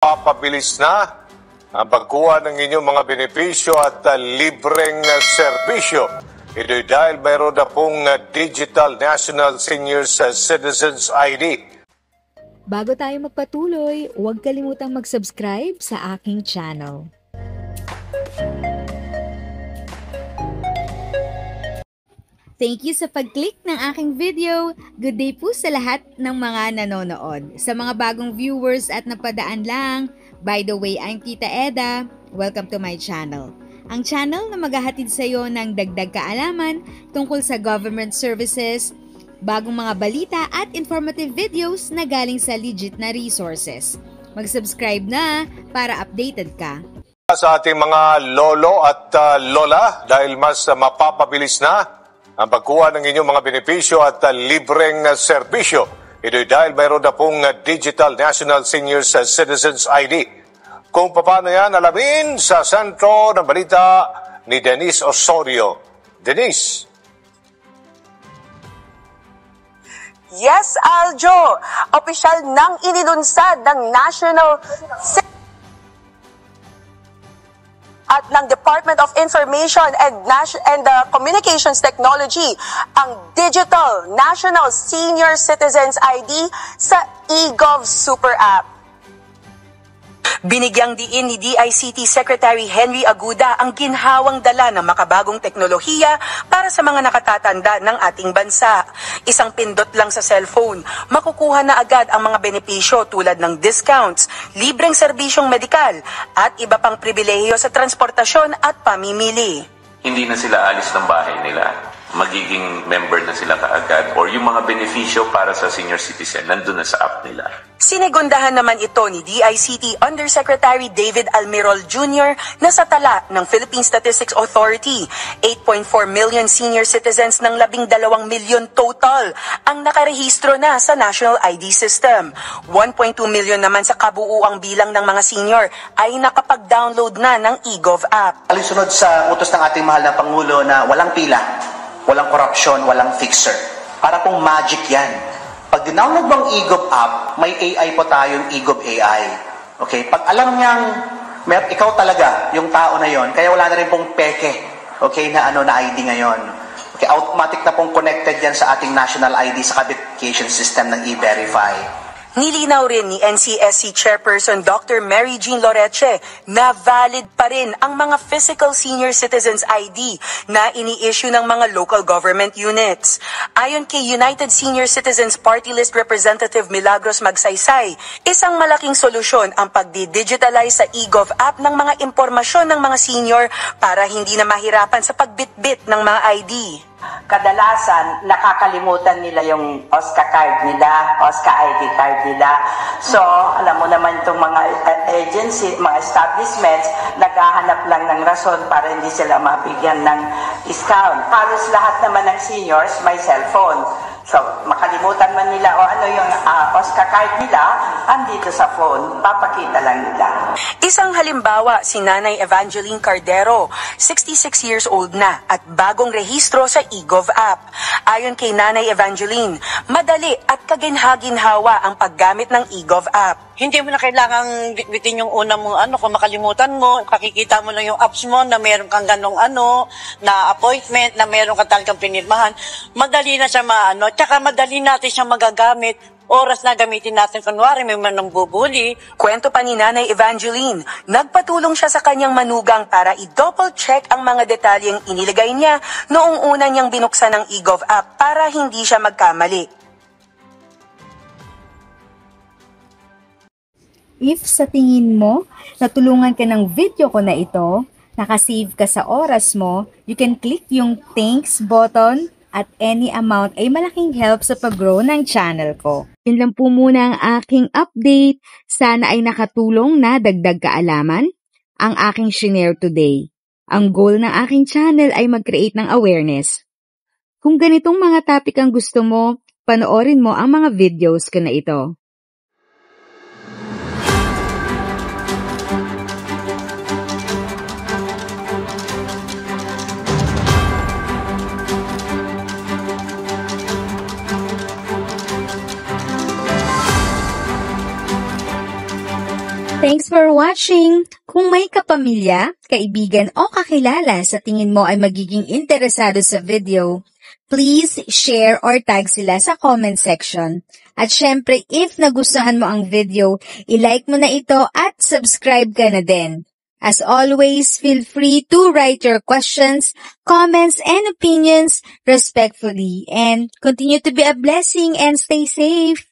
Papabilis na ang pagkuha ng inyong mga benepisyo at libreng serbisyo. Ito'y dahil mayroon na pong Digital National Senior Citizens ID. Bago tayo magpatuloy, huwag kalimutang mag-subscribe sa aking channel. Thank you sa pag-click ng aking video. Good day po sa lahat ng mga nanonood. Sa mga bagong viewers at napadaan lang, by the way, I'm Tita Eda. Welcome to my channel. Ang channel na maghahatid sa iyo ng dagdag kaalaman tungkol sa government services, bagong mga balita at informative videos na galing sa legit na resources. Mag-subscribe na para updated ka. Sa ating mga lolo at lola, dahil mas mapapabilis na ang pagkuha ng inyong mga benepisyo at libreng serbisyo. Ito'y dahil mayroon na pong Digital National Senior Citizens ID. Kung paano yan, alamin sa sentro ng balita ni Denise Osorio. Denise. Yes, Aljo! Opisyal nang inilunsad ng National at ng Department of Information and Communications Technology ang Digital National Senior Citizens ID sa eGov Super App. Binigyang diin ni DICT Secretary Henry Aguda ang ginhawang dala ng makabagong teknolohiya para sa mga nakatatanda ng ating bansa. Isang pindot lang sa cellphone, makukuha na agad ang mga benepisyo tulad ng discounts, libreng serbisyong medikal, at iba pang pribilehiyo sa transportasyon at pamimili. Hindi na sila alis ng bahay nila. Magiging member na sila kaagad or yung mga benepisyo para sa senior citizen nandun na sa app nila. Sinigundahan naman ito ni DICT Undersecretary David Almirol Jr. na sa tala ng Philippine Statistics Authority. 8.4 million senior citizens ng 12 milyon total ang nakarehistro na sa National ID System. 1.2 million naman sa kabuuang bilang ng mga senior ay nakapag-download na ng eGov app. Alinsunod sa utos ng ating mahal na Pangulo na walang pila, walang korupsyon, walang fixer. Para pong magic yan. Pag dinownload mo ang eGov app, may AI po tayong eGov AI. Okay? Pag alam niyang ikaw talaga, yung tao na yon, kaya wala na rin pong peke, okay, na ID ngayon. Okay, automatic na pong connected yan sa ating national ID sa verification system ng E-Verify. Nilinaw rin ni NCSC Chairperson Dr. Mary Jean Loreche na valid pa rin ang mga physical senior citizens ID na ini-issue ng mga local government units. Ayon kay United Senior Citizens Party List Representative Milagros Magsaysay, isang malaking solusyon ang pagdi-digitalize sa eGov app ng mga impormasyon ng mga senior para hindi na mahirapan sa pagbitbit ng mga ID. Kadalasan, nakakalimutan nila yung OSCA card nila, OSCA ID card nila. So, alam mo naman itong mga agency, mga establishments, naghahanap lang ng rason para hindi sila mabigyan ng discount. Halos lahat naman ng seniors may cellphone. So, makalimutan man nila o ano yung OSCA card nila, andito sa phone, papakita lang nila. Isang halimbawa, si Nanay Evangeline Cardero, 66 years old na at bagong rehistro sa eGov app. Ayon kay Nanay Evangeline, madali at kaginhawa ang paggamit ng eGov app. Hindi mo na kailangang bitbitin yung una mong kung makalimutan mo, pakikita mo lang yung apps mo na meron kang ganong na appointment, na meron ka talagang pinirmahan. Madali na siya tsaka madali natin siya magagamit. Oras na gamitin natin, kunwari may manong bubuli. Kwento pa ni Nanay Evangeline, nagpatulong siya sa kanyang manugang para i-double check ang mga detalyeng inilagay niya noong una niyang binuksan ng eGov app para hindi siya magkamali. If sa tingin mo, natulungan ka ng video ko na ito, nakasave ka sa oras mo, you can click yung thanks button at any amount ay malaking help sa pag-grow ng channel ko. Yun lang po muna ang aking update. Sana ay nakatulong na dagdag kaalaman ang aking shinare today. Ang goal ng aking channel ay mag-create ng awareness. Kung ganitong mga topic ang gusto mo, panoorin mo ang mga videos ko na ito. Thanks for watching! Kung may kapamilya, kaibigan o kakilala sa tingin mo ay magiging interesado sa video, please share or tag sila sa comment section. At syempre, if nagustuhan mo ang video, i-like mo na ito at subscribe ka na din. As always, feel free to write your questions, comments, and opinions respectfully. And continue to be a blessing and stay safe!